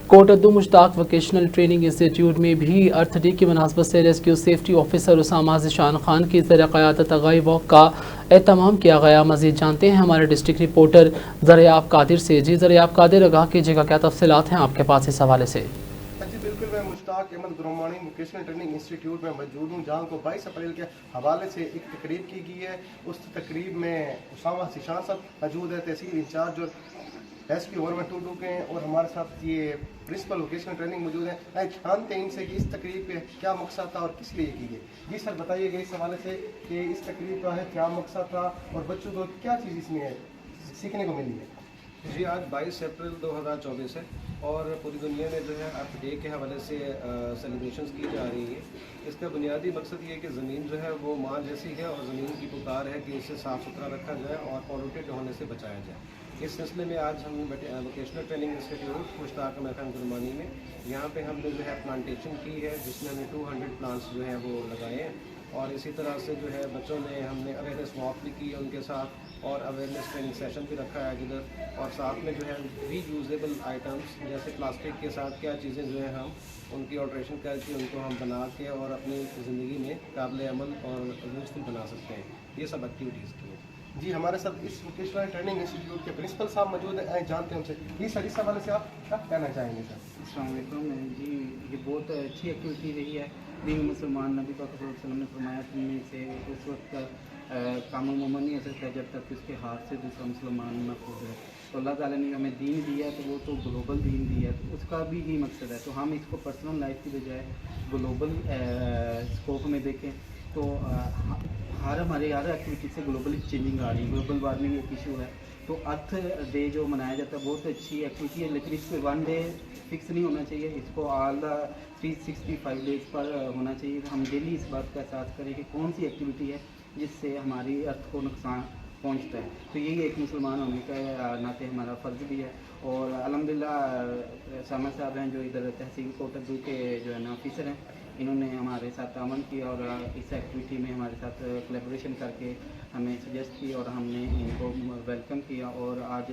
Kot Addu Mushtaq vocational training institute में भी earth day की मुनासबत से rescue safety officer Usama Zeeshan Khan की ज़रिए क़यादत अगाई वॉक का एहतमाम किया गया। मज़ीद जानते हैं हमारे डिस्ट्रिक्ट रिपोर्टर ज़रियाब कादिर से। जी ज़रियाब कादिर, आगाह कीजिएगा, क्या तफसीलात हैं आपके पास इस हवाले से? जी बिल्कुल, मैं Mushtaq Ahmad Gurmani vocational training institute में मौजूद हूँ, जहाँ को 22 अप्रैल के हवाले से एक तकरीब की गई है। उस तकरीब में उसामा ज़ीशान साहब मौजूद है, तहसील इंचार्ज और रेस्क्यू 112 के हैं, और हमारे साथ ये प्रिंसिपल वोकेशनल ट्रेनिंग मौजूद है। मैं जानते हैं इनसे कि इस तकरीब पे क्या मकसद था और किस लिए की गई। जी सर, बताइएगा इस हवाले से कि इस तकरीब का है क्या मकसद था और बच्चों को क्या चीज़ इसमें सीखने को मिली है। जी, आज 22 अप्रैल 2024 है और पूरी दुनिया में जो है अर्थ डे के हवाले से सेलिब्रेशंस की जा रही है। इसका बुनियादी मकसद ये है कि ज़मीन जो है वो माँ जैसी है और ज़मीन की पुकार है कि इसे साफ़ सुथरा रखा जाए और पॉल्यूटेड होने से बचाया जाए। इस सिलसिले में आज हम vocational training institute Mushtaq Ahmad Khan Gurmani में यहाँ पे हमने जो है प्लांटेशन की है, जिसमें हमने 200 प्लांट्स जो हैं वो लगाए हैं। और इसी तरह से जो है बच्चों ने हमने अवेयरनेस वॉक भी की है उनके साथ, और अवेयरनेस ट्रेनिंग सेशन भी रखा है जिधर, और साथ में जो है रीयूजेबल आइटम्स जैसे प्लास्टिक के साथ क्या चीज़ें जो है हम उनकी ऑल्ट्रेशन करके उनको हम बना के और अपनी ज़िंदगी में काबिल अमल और यूज़फुल बना सकते हैं। ये सब एक्टिविटीज़ की हैं। जी, हमारे साथ इस वोकेशनल ट्रेनिंग इंस्टीट्यूट के प्रिंसिपल साहब मौजूद हैं, जानते हैं उनसे। जी सर, इस हवाले से आप क्या कहना चाहेंगे सर? अस्सलाम वालेकुम जी, ये बहुत अच्छी एक्टिविटी रही है। दीन मुसलमान नबी पाक सल्लल्लाहु अलैहि वसल्लम ने फरमाया कि में से उस वक्त काम मोमन नहीं हो सकता जब तक उसके हाथ से दूसरा मुसलमान महफूज है। तो अल्लाह ताला ने हमें दीन दिया तो वो तो ग्लोबल दीन दिया, तो उसका भी यही मकसद है। तो हम इसको पर्सनल लाइफ की बजाय ग्लोबल स्कोप में देखें तो हमारे हर एक्टिविटी से ग्लोबली चेंजिंग आ रही है। ग्लोबल वार्मिंग एक इशू है, तो अर्थ डे जो मनाया जाता है बहुत अच्छी एक्टिविटी है, लेकिन इस पर 1 डे फिक्स नहीं होना चाहिए। इसको ऑल द 365 डेज पर होना चाहिए। हम डेली इस बात का एहसास करें कि कौन सी एक्टिविटी है जिससे हमारी अर्थ को नुकसान पहुंचता है। तो यही एक मुसलमान होने का नाते हमारा फ़र्ज़ भी है। और अल्हम्दुलिल्लाह सामा साहब हैं जो इधर तहसील कोटद्दू के जो है ना ऑफिसर हैं, इन्होंने हमारे साथ तावन किया और इस एक्टिविटी में हमारे साथ कोलैबोरेशन करके हमें सजेस्ट किया और हमने इनको वेलकम किया। और आज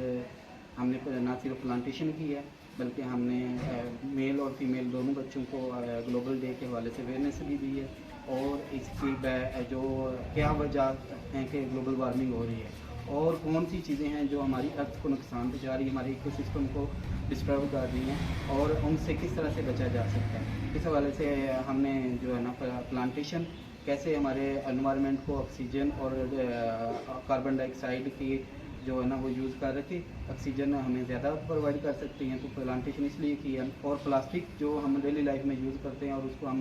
हमने ना सिर्फ प्लांटेशन की है बल्कि हमने मेल और फीमेल दोनों बच्चों को ग्लोबल डे के हवाले से अवेयरनेस भी दी है, और इसकी जो क्या वजह हैं कि ग्लोबल वार्मिंग हो रही है और कौन सी चीज़ें हैं जो हमारी अर्थ को नुकसान पहुँचा रही है, हमारे इकोसिस्टम को डिस्टर्ब कर रही हैं और उनसे किस तरह से बचा जा सकता है। इस हवाले से हमने जो है ना प्लांटेशन कैसे हमारे एनवायरनमेंट को ऑक्सीजन और कार्बन डाइऑक्साइड की जो है ना वो यूज़ कर रहे थे, ऑक्सीजन हमें ज़्यादा प्रोवाइड कर सकती हैं, तो प्लांटेशन इसलिए की है। और प्लास्टिक जो हम डेली लाइफ में यूज़ करते हैं और उसको हम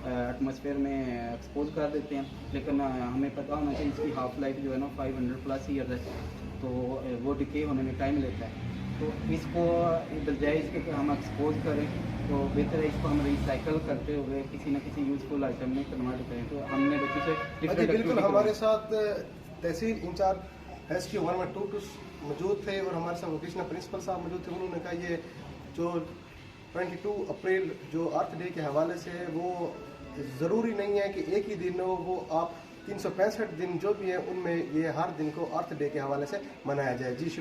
एटमॉस्फेयर में एक्सपोज कर देते हैं, लेकिन हमें पता होना चाहिए इसकी हाफ लाइफ जो है ना 500+ ईयर है, तो वो डिके होने में टाइम लेता है। तो इसको बजाय इसके कि हम एक्सपोज करें तो बेहतर है इसको हम रिसाइकल करते हुए किसी न किसी यूज़फुल आइटम में कन्वर्ट करें। तो हमने बच्चों से बिल्कुल, हमारे साथ तहसील इंचार्ज रेस्क्यू 112 मौजूद थे और हमारे साथ वोकेशनल प्रिंसिपल साहब मौजूद थे। उन्होंने कहा ये जो 22 अप्रैल जो अर्थ डे के हवाले से है वो ज़रूरी नहीं है कि एक ही दिन हो, वो आप 365 दिन जो भी है उनमें ये हर दिन को अर्थ डे के हवाले से मनाया जाए। जी।